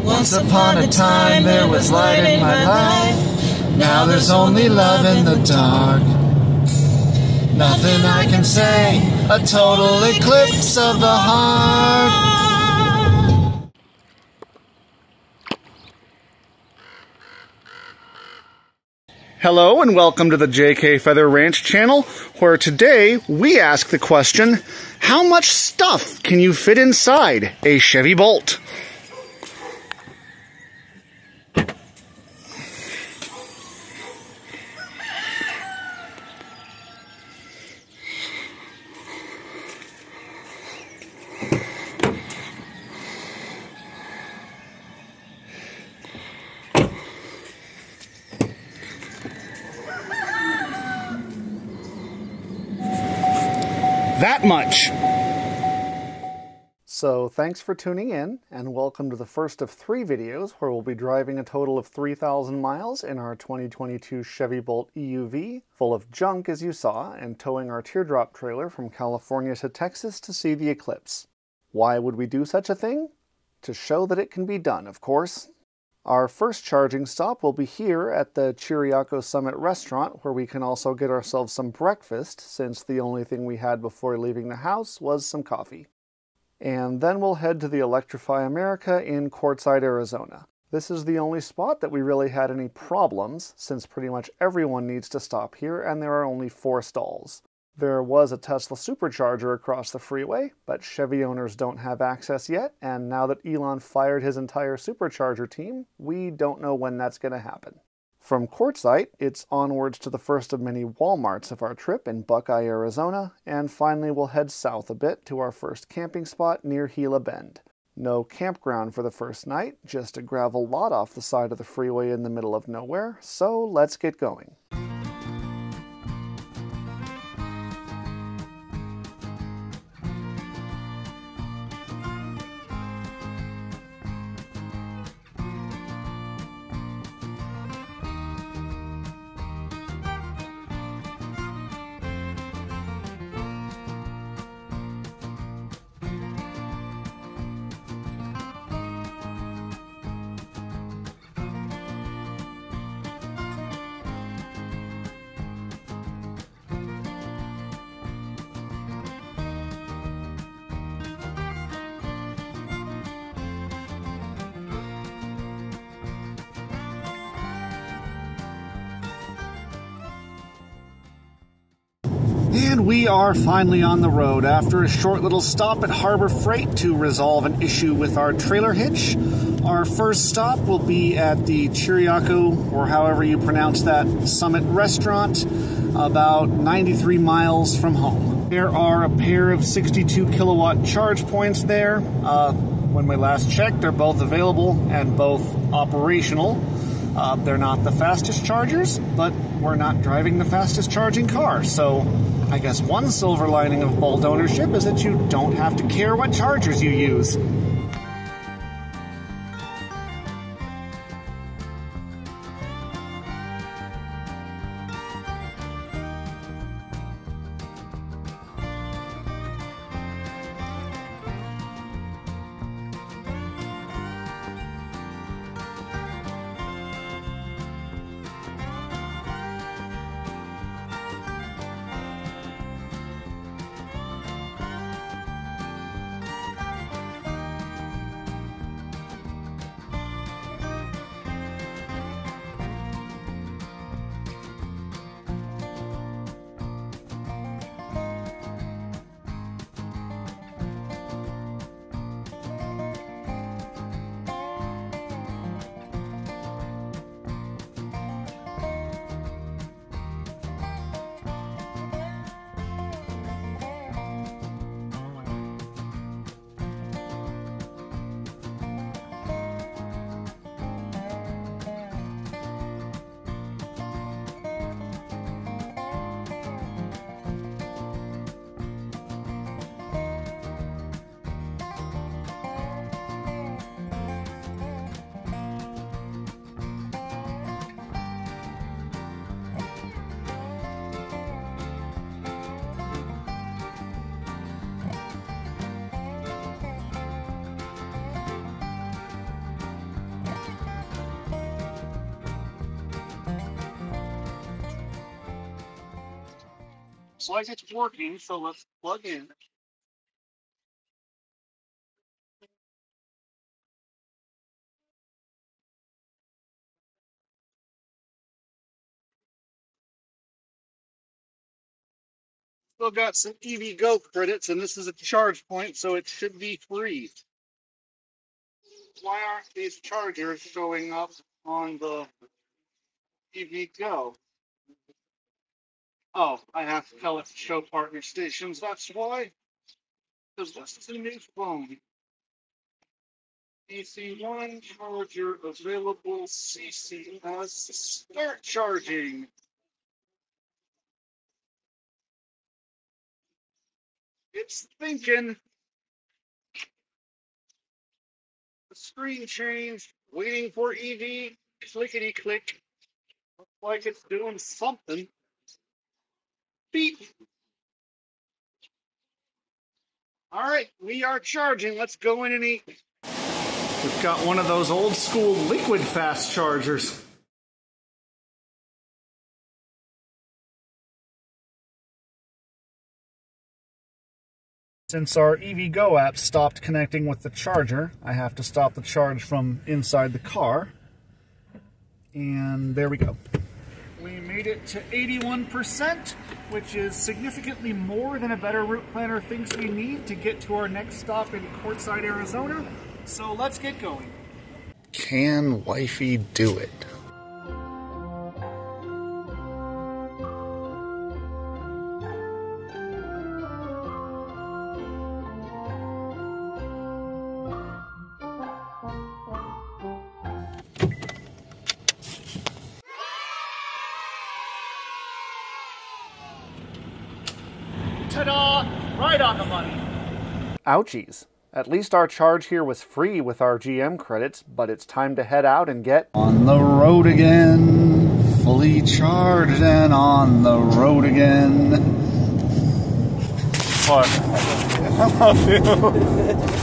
Once upon a time there was light in my life. Now there's only love in the dark. Nothing I can say, a total eclipse of the heart. Hello and welcome to the JK Feather Ranch channel, where today we ask the question, how much stuff can you fit inside a Chevy Bolt? That much. So thanks for tuning in and welcome to the first of 3 videos where we'll be driving a total of 3,000 miles in our 2022 Chevy Bolt EUV, full of junk as you saw, and towing our teardrop trailer from California to Texas to see the eclipse. Why would we do such a thing? To show that it can be done, of course. Our first charging stop will be here at the Chiriaco Summit restaurant, where we can also get ourselves some breakfast, since the only thing we had before leaving the house was some coffee. And then we'll head to the Electrify America in Quartzsite, Arizona. This is the only spot that we really had any problems, since pretty much everyone needs to stop here and there are only 4 stalls. There was a Tesla supercharger across the freeway, but Chevy owners don't have access yet, and now that Elon fired his entire supercharger team, we don't know when that's going to happen. From Quartzsite, it's onwards to the first of many Walmarts of our trip in Buckeye, Arizona, and finally we'll head south a bit to our first camping spot near Gila Bend. No campground for the first night, just a gravel lot off the side of the freeway in the middle of nowhere, so let's get going. And we are finally on the road after a short little stop at Harbor Freight to resolve an issue with our trailer hitch. Our first stop will be at the Chiriaco, or however you pronounce that, Summit restaurant, about 93 miles from home. There are a pair of 62 kilowatt charge points there. When we last checked, they're both available and both operational. They're not the fastest chargers, but we're not driving the fastest charging car, so I guess one silver lining of Bolt ownership is that you don't have to care what chargers you use. Looks like it's working, so let's plug in. Still got some EVgo credits, and this is a charge point, so it should be free. Why aren't these chargers showing up on the EVgo? Oh, I have to tell it to show partner stations, that's why. Because this is a new phone. DC1 charger available, CCS, start charging. It's thinking. The screen changed, waiting for EV, clickety click. Looks like it's doing something. Beep. All right, we are charging. Let's go in and eat. We've got one of those old school liquid fast chargers. Since our EVgo app stopped connecting with the charger, I have to stop the charge from inside the car. And there we go. We made it to 81%, which is significantly more than a Better Route Planner thinks we need to get to our next stop in Quartzsite, Arizona. So let's get going. Can wifey do it? Ta-da! Right on the money. Ouchies. At least our charge here was free with our GM credits, but it's time to head out and get on the road again. Fully charged and on the road again. What? I love you.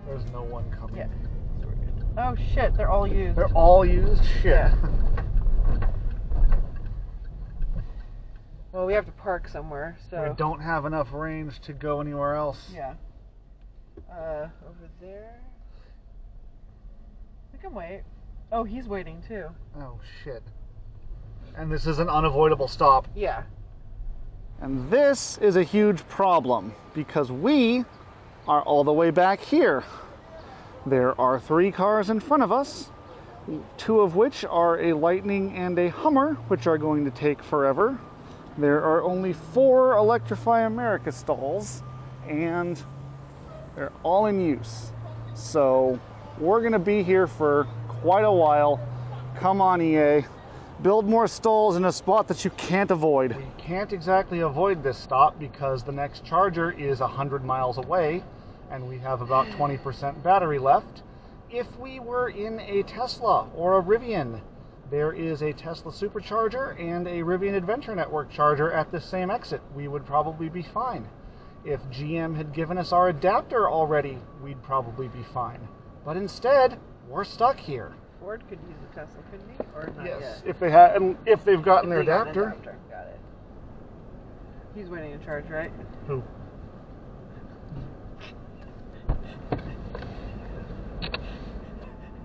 There's no one coming. Yeah. Oh shit, they're all used. They're all used? Shit. Yeah. Well, we have to park somewhere, so... We don't have enough range to go anywhere else. Yeah. Over there... We can wait. Oh, he's waiting too. Oh shit. And this is an unavoidable stop. Yeah. And this is a huge problem, because we are all the way back here. There are 3 cars in front of us, 2 of which are a Lightning and a Hummer, which are going to take forever. There are only 4 Electrify America stalls, and they're all in use. So we're gonna be here for quite a while. Come on, EA. Build more stalls in a spot that you can't avoid. We can't exactly avoid this stop because the next charger is 100 miles away, and we have about 20% battery left. If we were in a Tesla or a Rivian, there is a Tesla supercharger and a Rivian Adventure Network charger at the same exit. We would probably be fine. If GM had given us our adapter already, we'd probably be fine. But instead, we're stuck here. Ford could use a Tesla, couldn't he? Or not yes, yet? if they had, and if they've gotten their adapter. Got it. He's waiting to charge, right? Who?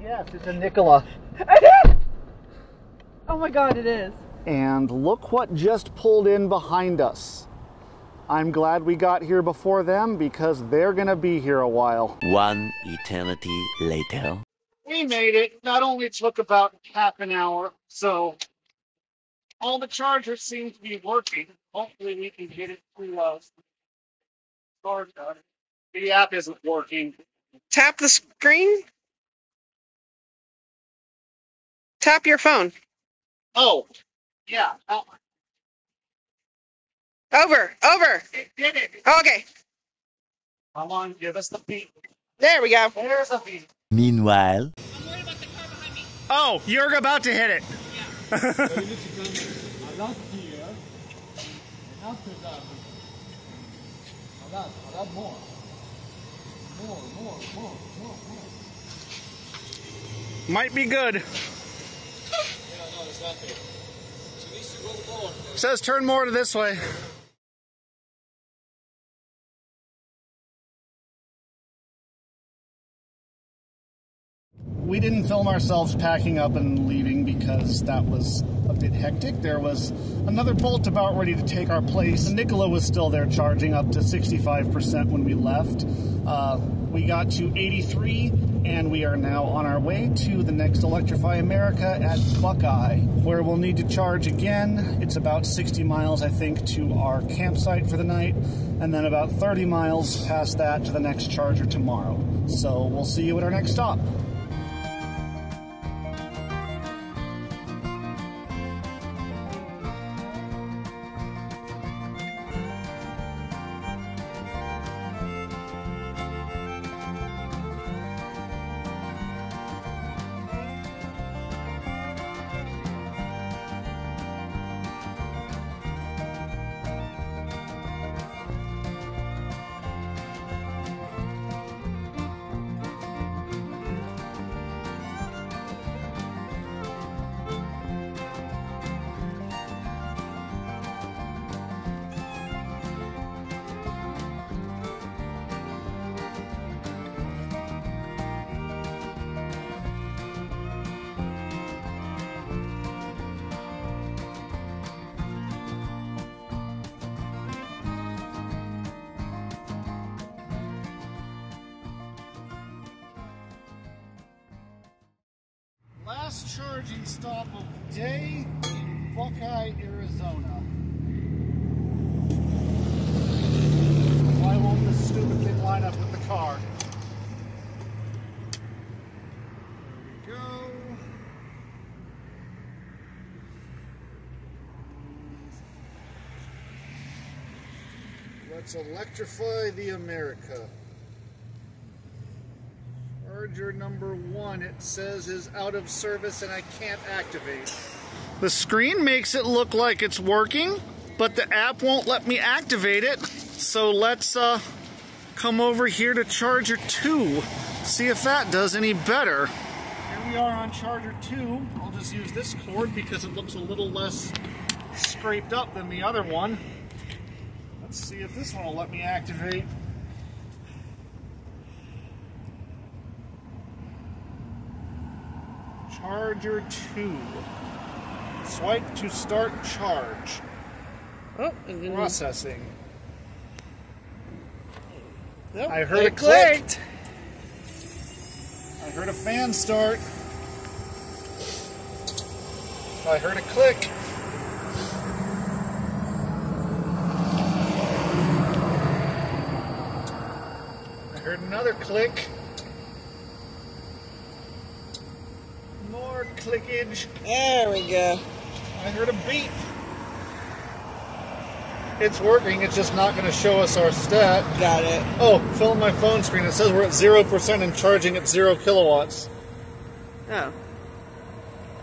Yes, it's a Nikola. I did! Oh my god, it is. And look what just pulled in behind us. I'm glad we got here before them because they're gonna be here a while. One eternity later. We made it. That only took about half an hour, so all the chargers seem to be working. Hopefully we can get it to start. The app isn't working. Tap the screen. Tap your phone. Oh, yeah. Over. It did it. Okay. Come on, give us the beat. There we go. There's a beat. Meanwhile, Oh, you're about to hit it. So you need to come a lot here, and after that, a lot more. More. Might be good. Yeah, no, exactly. She needs to go more. Says turn more to this way. We didn't film ourselves packing up and leaving because that was a bit hectic. There was another Bolt about ready to take our place. Nicola was still there charging up to 65% when we left. We got to 83 and we are now on our way to the next Electrify America at Buckeye, where we'll need to charge again. It's about 60 miles, I think, to our campsite for the night, and then about 30 miles past that to the next charger tomorrow. So we'll see you at our next stop. Last charging stop of the day in Buckeye, Arizona. Why won't this stupid thing line up with the car? There we go. Let's electrify the America. Charger number 1, it says, is out of service and I can't activate. The screen makes it look like it's working, but the app won't let me activate it. So let's come over here to charger 2, see if that does any better. Here we are on charger 2. I'll just use this cord because it looks a little less scraped up than the other one. Let's see if this one will let me activate. Charger 2. Swipe to start charge. Oh, Processing. Nope, I heard it a click. clicked. I heard a fan start. I heard a click. I heard another click. More clickage. There we go. I heard a beep. It's working, it's just not going to show us our stat. Got it. Oh, fill in my phone screen. It says we're at 0% and charging at 0 kilowatts. Oh.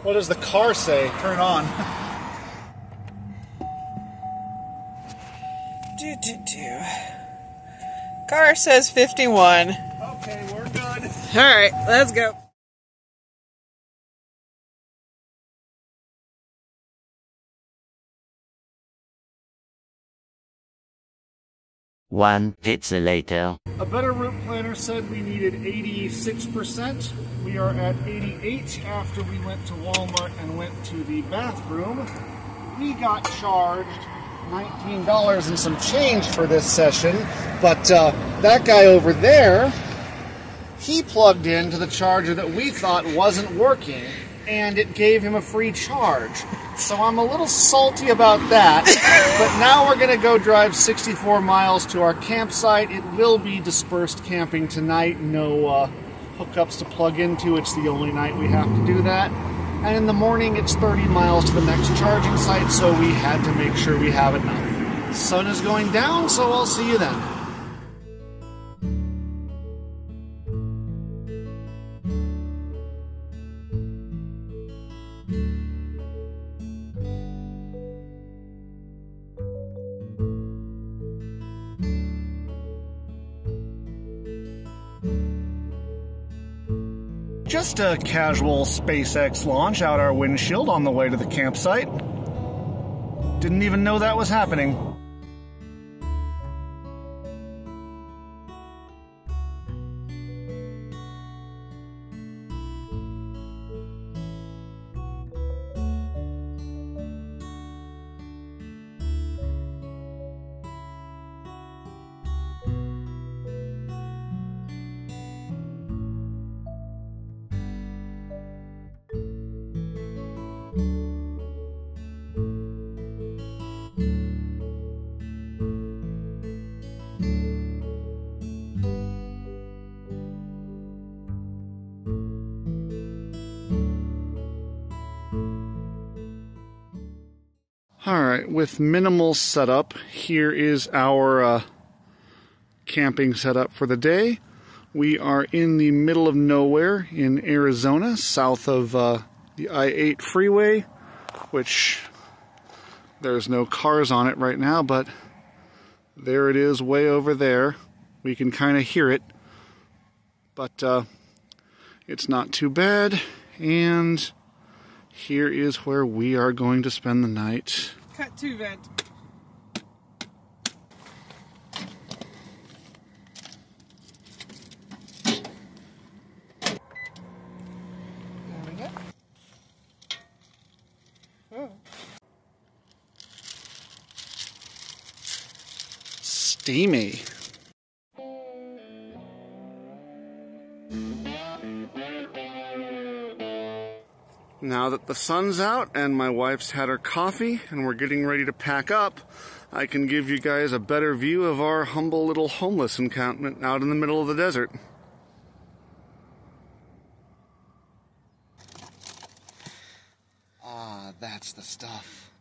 What does the car say? Turn on. Car says 51. Okay, we're good. All right, let's go. one pizza later. A better route planner said we needed 86%. We are at 88 after we went to Walmart and went to the bathroom. We got charged $19 and some change for this session, but that guy over there he plugged into the charger that we thought wasn't working, and it gave him a free charge. So I'm a little salty about that, but now we're going to go drive 64 miles to our campsite. It will be dispersed camping tonight, no hookups to plug into. It's the only night we have to do that. And in the morning, it's 30 miles to the next charging site, so we had to make sure we have enough. Sun is going down, so I'll see you then. Just a casual SpaceX launch out our windshield on the way to the campsite. Didn't even know that was happening. Alright, with minimal setup, here is our camping setup for the day. We are in the middle of nowhere in Arizona, south of the I-8 freeway, which there's no cars on it right now, but there it is way over there. We can kind of hear it, but it's not too bad, and here is where we are going to spend the night. Cut to vent. There we go. Oh. Steamy. Now that the sun's out and my wife's had her coffee and we're getting ready to pack up, I can give you guys a better view of our humble little homeless encampment out in the middle of the desert. Ah, that's the stuff.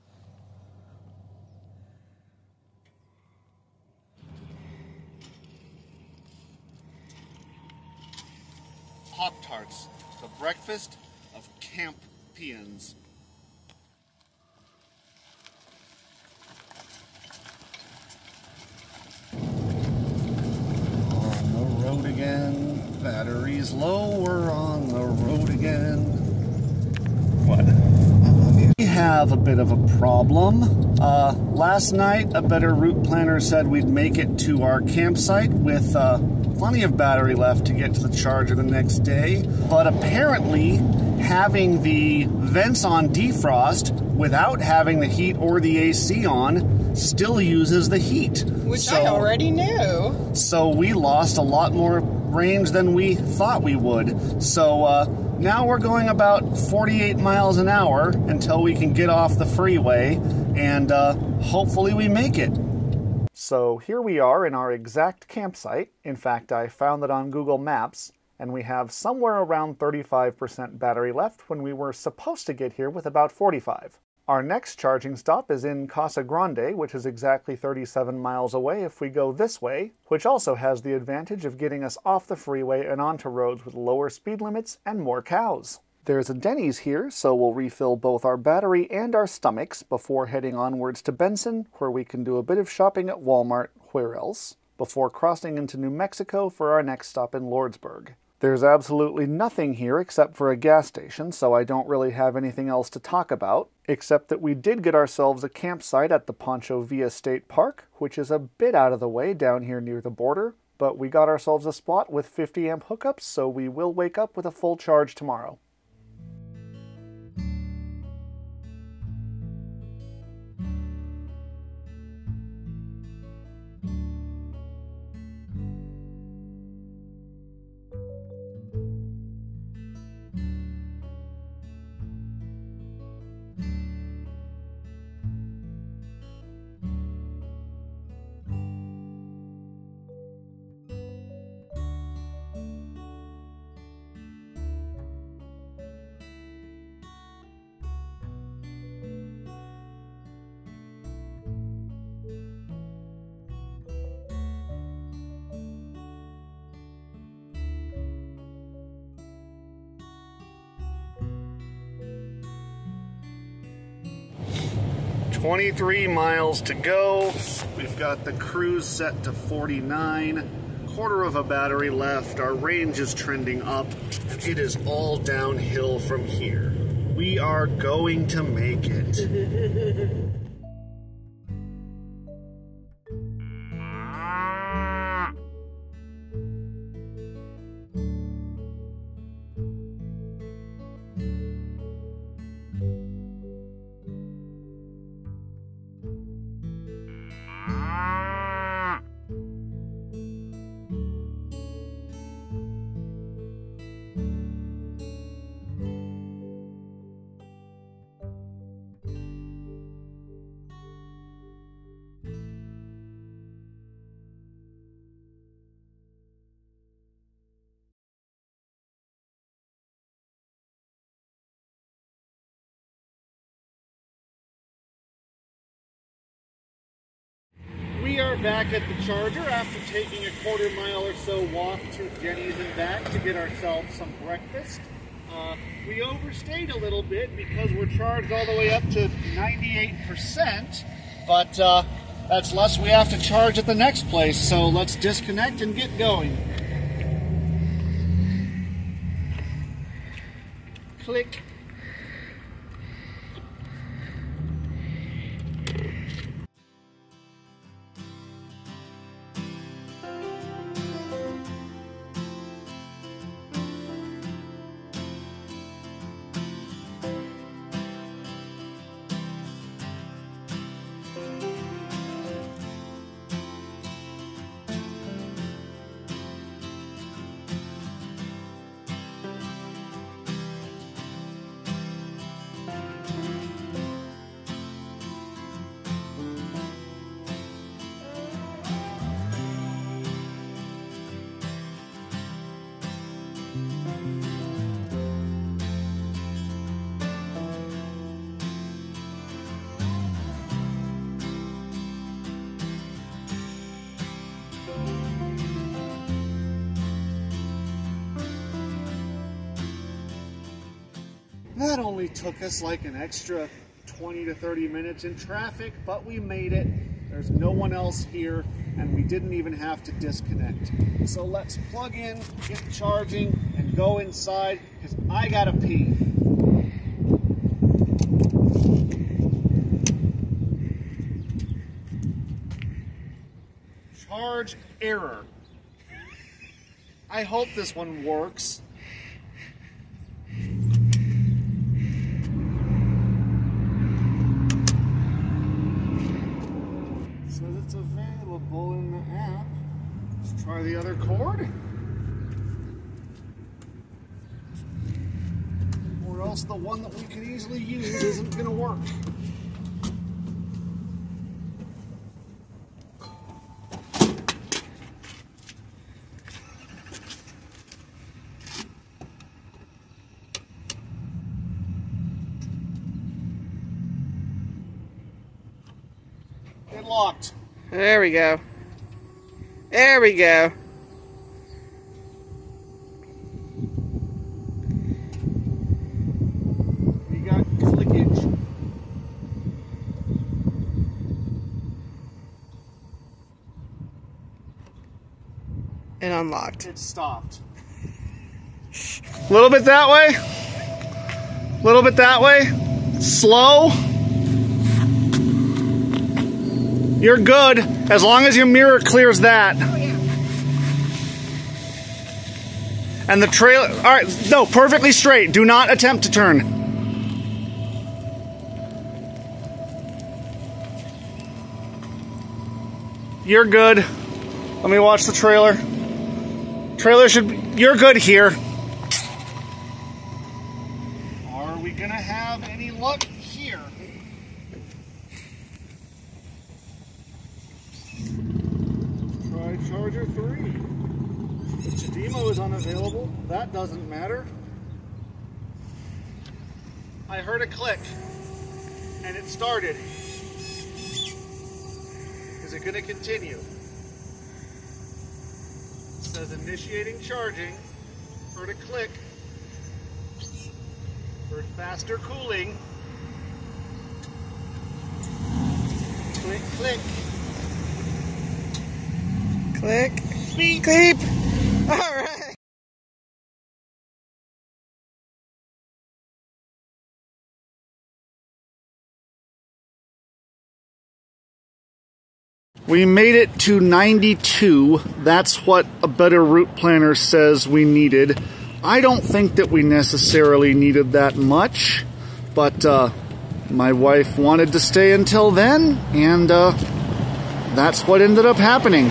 Pop-Tarts, the breakfast of campians. On the road again, batteries low, we're on the road again. What? We have a bit of a problem. Last night, a better route planner said we'd make it to our campsite with plenty of battery left to get to the charger the next day, but apparently having the vents on defrost without having the heat or the AC on still uses the heat. Which I already knew. So we lost a lot more range than we thought we would. So now we're going about 48 miles an hour until we can get off the freeway, and hopefully we make it. So here we are in our exact campsite. In fact, I found it on Google Maps, and we have somewhere around 35% battery left when we were supposed to get here with about 45. Our next charging stop is in Casa Grande, which is exactly 37 miles away if we go this way, which also has the advantage of getting us off the freeway and onto roads with lower speed limits and more cows. There's a Denny's here, so we'll refill both our battery and our stomachs before heading onwards to Benson, where we can do a bit of shopping at Walmart, where else, before crossing into New Mexico for our next stop in Lordsburg. There's absolutely nothing here except for a gas station, so I don't really have anything else to talk about, except that we did get ourselves a campsite at the Pancho Villa State Park, which is a bit out of the way down here near the border, but we got ourselves a spot with 50 amp hookups, so we will wake up with a full charge tomorrow. 23 miles to go. We've got the cruise set to 49. Quarter of a battery left. Our range is trending up. It is all downhill from here. We are going to make it. We are back at the charger after taking a quarter mile or so walk to Jenny's and back to get ourselves some breakfast. We overstayed a little bit because we're charged all the way up to 98%, but that's less we have to charge at the next place, so let's disconnect and get going. Click. That only took us like an extra 20 to 30 minutes in traffic, but we made it. There's no one else here, and we didn't even have to disconnect. So let's plug in, get charging, and go inside, because I gotta pee. Charge error. I hope this one works. It's available in the app. Let's try the other cord. Or else the one that we could easily use isn't going to work. It locked. There we go. There we go. We got clickage. And unlocked. It stopped. A little bit that way. A little bit that way. Slow. You're good, as long as your mirror clears that. Oh, yeah. And the trailer, all right, no, perfectly straight. Do not attempt to turn. You're good. Let me watch the trailer. Trailer should be, you're good here. Are we gonna have any luck here? Try charger 3. The Chademo is unavailable. That doesn't matter. I heard a click and it started. Is it going to continue? It says initiating charging. Heard a click. Heard faster cooling. Click, click. Click. Beep. Beep. All right. We made it to 92. That's what a better route planner says we needed. I don't think that we necessarily needed that much, but my wife wanted to stay until then, and that's what ended up happening.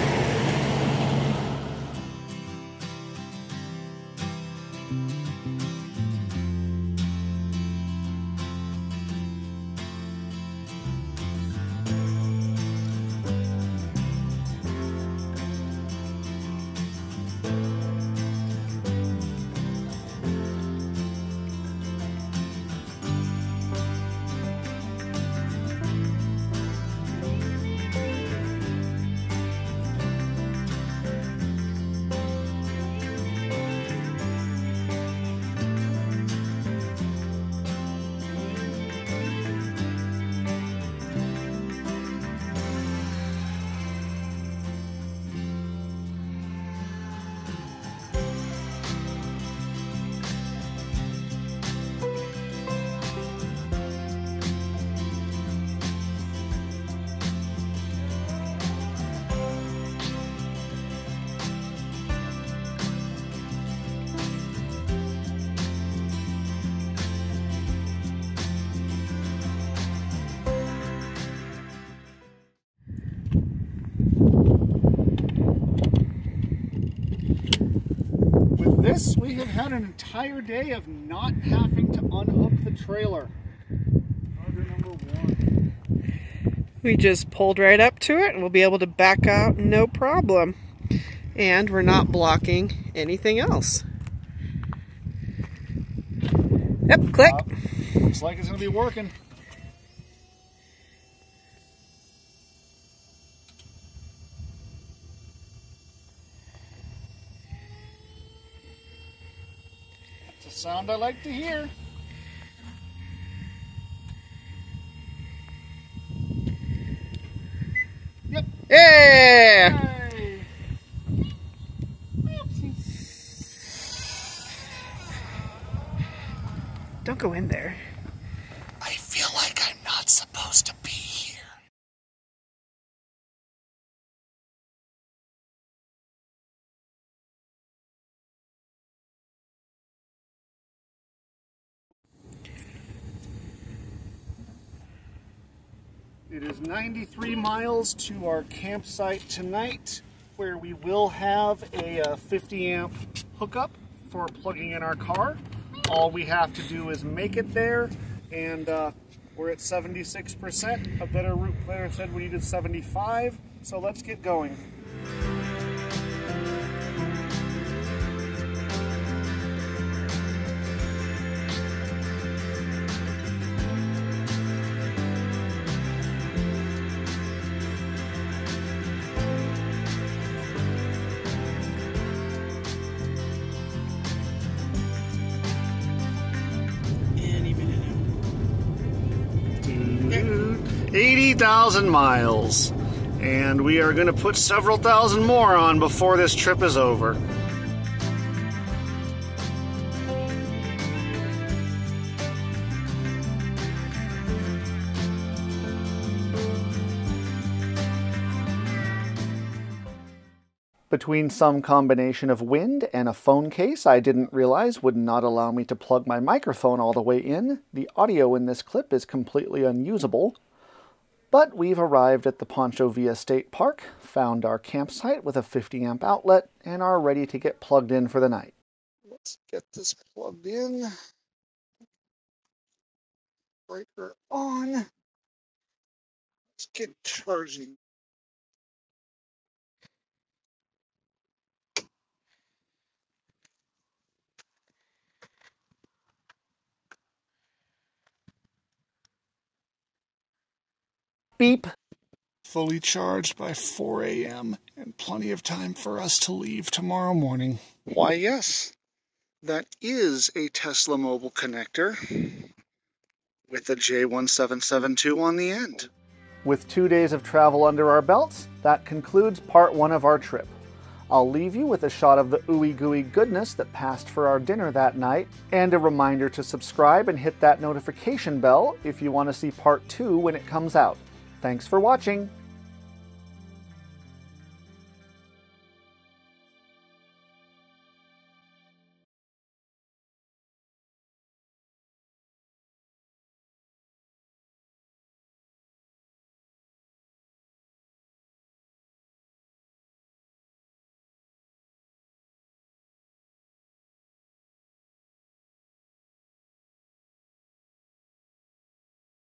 This, we have had an entire day of not having to unhook the trailer. Order number 1. We just pulled right up to it and we'll be able to back out no problem. And we're not blocking anything else. Yep, click. Looks like it's going to be working. That's a sound I like to hear. Yep. Yeah! Hey. Don't go in there. I feel like I'm not supposed to be here. It is 93 miles to our campsite tonight, where we will have a 50 amp hookup for plugging in our car. All we have to do is make it there, and we're at 76%. A better route planner said we needed 75, so let's get going. Any minute now. 80,000 miles, and we are going to put several thousand more on before this trip is over. Between some combination of wind and a phone case I didn't realize would not allow me to plug my microphone all the way in, the audio in this clip is completely unusable. But we've arrived at the Pancho Villa State Park, found our campsite with a 50 amp outlet, and are ready to get plugged in for the night. Let's get this plugged in. Breaker on. Let's get charging. Beep. Fully charged by 4 a.m. and plenty of time for us to leave tomorrow morning. Why, yes, that is a Tesla mobile connector with a J1772 on the end. With 2 days of travel under our belts, that concludes part 1 of our trip. I'll leave you with a shot of the ooey gooey goodness that passed for our dinner that night, and a reminder to subscribe and hit that notification bell if you want to see part 2 when it comes out. Thanks for watching!